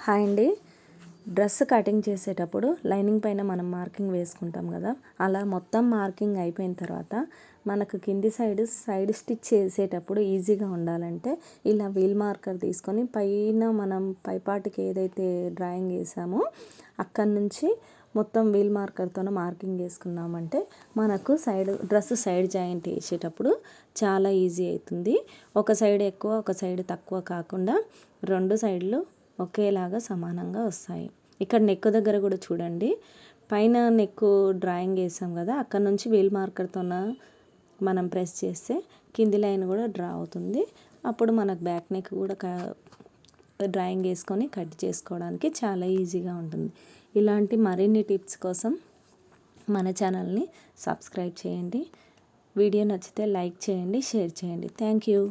Hi అండి. Dress cutting చేసేటప్పుడు lining పైన మనం మార్కింగ్ వేసుకుంటాం కదా, అలా మొత్తం మార్కింగ్ అయిపోయిన తర్వాత మనకు కింది సైడ్ స్టిచ్ చేసేటప్పుడు ఈజీగా ఉండాలంటే ఇలా వీల్ మార్కర్ తీసుకొని పైన మనం పైపాటికి ఏదైతే డ్రాయింగ్ వేసామో అక్కడి నుంచి మొత్తం వీల్ మార్కర్తో మార్కింగ్ వేసుకున్నామంటే మనకు డ్రెస్ సైడ్ జాయింట్ వేసేటప్పుడు చాలా ఈజీ అవుతుంది. ఒక సైడ్ ఎక్కువ ఒక సైడ్ తక్కువ కాకుండా రెండు సైడ్లు ఒకేలాగా సమానంగా వస్తాయి. ఇక్కడ నెక్ దగ్గర కూడా చూడండి, పైన నెక్ డ్రాయింగ్ వేసాం కదా, అక్కడ నుంచి వీల్ మార్కర్తో మనం ప్రెస్ చేస్తే కింది లైన్ కూడా డ్రా అవుతుంది. అప్పుడు మనకు బ్యాక్ నెక్ కూడా డ్రాయింగ్ వేసుకొని కట్ చేసుకోవడానికి చాలా ఈజీగా ఉంటుంది. ఇలాంటి మరిన్ని టిప్స్ కోసం మన ఛానల్ని సబ్స్క్రైబ్ చేయండి. వీడియో నచ్చితే లైక్ చేయండి, షేర్ చేయండి. Thank you.